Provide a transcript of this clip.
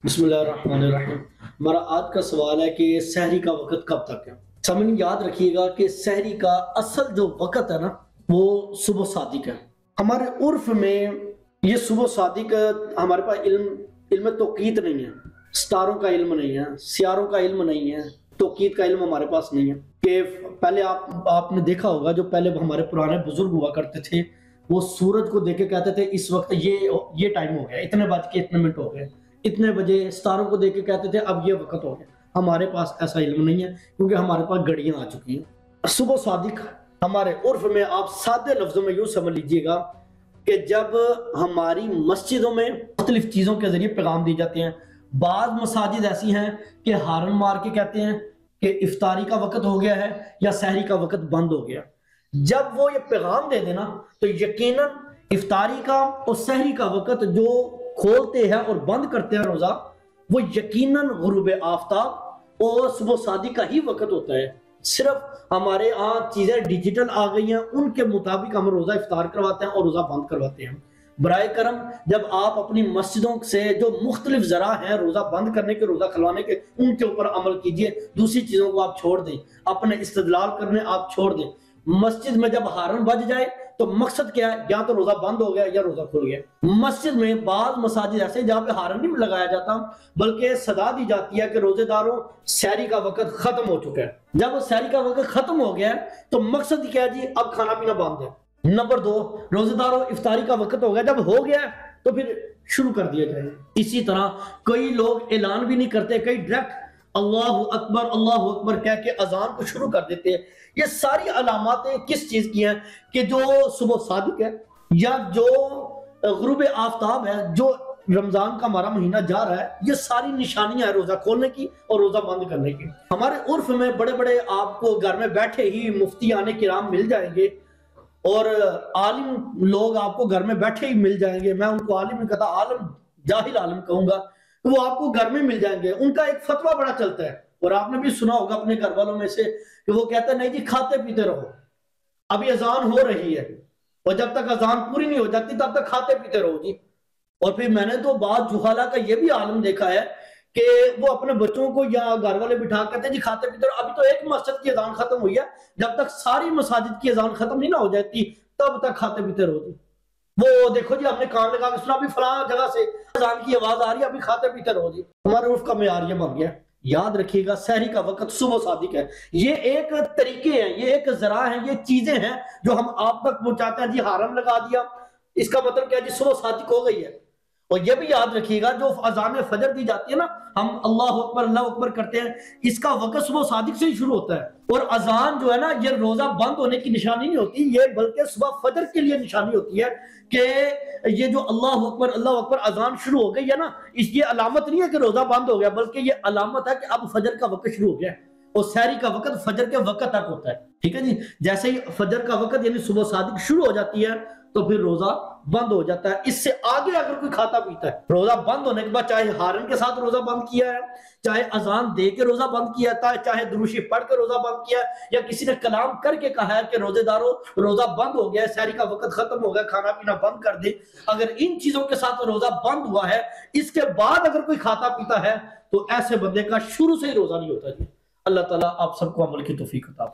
बिस्मिल्लाहिर्रहमानिर्रहीम। हमारा आज का सवाल है कि सहरी का वक़्त कब तक है? सामने याद रखिएगा कि सहरी का असल जो वक़्त है ना, वो सुबह सादिक है। हमारे उर्फ में ये सुबह सादिक हमारे पास इल्म तौक़ीत नहीं है, सितारों का इल्म नहीं है, सियारों का इल्म नहीं है, तौक़ीत का इल्म हमारे पास नहीं है। कि पहले आपने देखा होगा, जो पहले हमारे पुराने बुजुर्ग हुआ करते थे, वो सूरज को देख के कहते थे इस वक्त ये टाइम हो गया, इतने बज के इतने मिनट हो गए, इतने बजे। सितारों को देख के कहते थे अब ये वक्त हो गया। हमारे पास ऐसा इल्म नहीं है, क्योंकि हमारे पास घड़ियां आ चुकी हैं। सुबह सादिक हमारे उर्फ में आप सादे लफ्जों में यूं समझ लीजिएगा कि जब हमारी मस्जिदों में मुख्तलिफ चीजों के जरिए पैगाम दिए जाते हैं। बाद मसाजिद ऐसी हैं कि हारन मार के कहते हैं कि इफ्तारी का वक्त हो गया है या सहरी का वक्त बंद हो गया। जब वो ये पैगाम दे देना तो यकीनन इफ्तारी का और सहरी का वक्त जो खोलते हैं और बंद करते हैं रोजा, वो यकीनन गुरूब आफ्ताब और सुबह सादी का ही वक्त होता है। सिर्फ हमारे यहाँ चीजें डिजिटल आ गई हैं, उनके मुताबिक हम रोजा इफ्तार करवाते हैं और रोजा बंद करवाते हैं। बराए करम, जब आप अपनी मस्जिदों से जो मुख्तलिफ जरा हैं रोजा बंद करने के, रोजा खुलवाने के, उनके ऊपर अमल कीजिए। दूसरी चीजों को आप छोड़ दें, अपने इस्तदलाल करने आप छोड़ दें। मस्जिद में जब हारन बज जाए तो मकसद क्या है? या तो रोजा बंद हो गया या रोजा खुल गया। मस्जिद में बाद मसाजिद ऐसे जहां पे हारन नहीं लगाया जाता, बल्कि सदा दी जाती है कि रोजेदारों सहरी का वक्त खत्म हो चुका है। जब सहरी का वक्त खत्म हो गया तो मकसद क्या है जी? अब खाना पीना बंद है। नंबर 2, रोजेदारों इफ्तारी का वक्त हो गया। जब हो गया तो फिर शुरू कर दिया जाए। इसी तरह कई लोग ऐलान भी नहीं करते, कई डायरेक्ट अल्लाह अकबर कह के अजान को शुरू कर देते हैं। ये सारी अलामतें किस चीज की हैं? कि जो सुबह सादिक है या जो गुरूब आफ्ताब है, जो रमजान का हमारा महीना जा रहा है, ये सारी निशानियां है रोजा खोलने की और रोजा बंद करने की। हमारे उर्फ में बड़े बड़े आपको घर में बैठे ही मुफ्ती आने किराम मिल जाएंगे और आलिम लोग आपको घर में बैठे ही मिल जाएंगे। मैं उनको आलिम नहीं कहता, आलम जाहिल आलिम कहूंगा। तो वो आपको घर में मिल जाएंगे। उनका एक फतवा बड़ा चलता है और आपने भी सुना होगा अपने घर वालों में से कि वो कहते हैं नहीं जी, खाते पीते रहो, अभी अजान हो रही है और जब तक अजान पूरी नहीं हो जाती तब तक खाते पीते रहो जी। और फिर मैंने तो बाद जुहाला का ये भी आलम देखा है कि वो अपने बच्चों को या घर वाले बिठा कहते हैं जी खाते पीते रहो, अभी तो एक मस्जिद की अजान खत्म हुई है, जब तक सारी मसाजिद की अजान खत्म नहीं ना हो जाती तब तक खाते पीते रहो जी। वो देखो जी, हमने कान लगा के सुना अभी फलां जगह से अजान की आवाज आ रही है, अभी खाते पीते रहो जी। हमारे उर्फ का मेयार ये बन गया। याद रखिएगा, सहरी का वक्त सुबह सादिक है। ये एक तरीके हैं, ये एक जरा है, ये चीजें हैं जो हम आप तक पहुंचाते हैं। जी हारम लगा दिया, इसका मतलब क्या जी? सुबह सादिक हो गई है। और ये भी याद रखिएगा, जो अजान फजर दी जाती है ना, हम अल्लाह अकबर करते हैं, इसका वक्त सुबह सादिक से ही शुरू होता है। और अजान जो है ना, ये रोजा बंद होने की निशानी नहीं होती, ये बल्कि सुबह फजर के लिए निशानी होती है कि ये जो अल्लाह अकबर अजान शुरू हो गई है ना, ये अलामत नहीं है कि रोजा बंद हो गया, बल्कि ये अलामत है कि अब फजर का वक्त शुरू हो गया। और सहरी का वक्त फजर के वक्त तक होता है। ठीक है जी। जैसे ही फजर का वक्त यानी सुबह सादिक शुरू हो जाती है तो फिर रोजा बंद हो जाता है। इससे आगे अगर कोई खाता पीता है, रोजा बंद होने के बाद, चाहे हारन के साथ रोजा बंद किया है, चाहे अजान दे के रोजा बंद किया था, चाहे दुरूशी पढ़ के रोजा बंद किया है, या किसी ने कलाम करके कहा है कि रोजेदारों रोजा बंद हो गया है, सहरी का वक्त खत्म हो गया, खाना पीना बंद कर दे, अगर इन चीजों के साथ रोजा बंद हुआ है, इसके बाद अगर कोई खाता पीता है तो ऐसे बंदे का शुरू से ही रोजा नहीं होता जी। अल्लाह ताला आप सबको अमल की तौफीक अता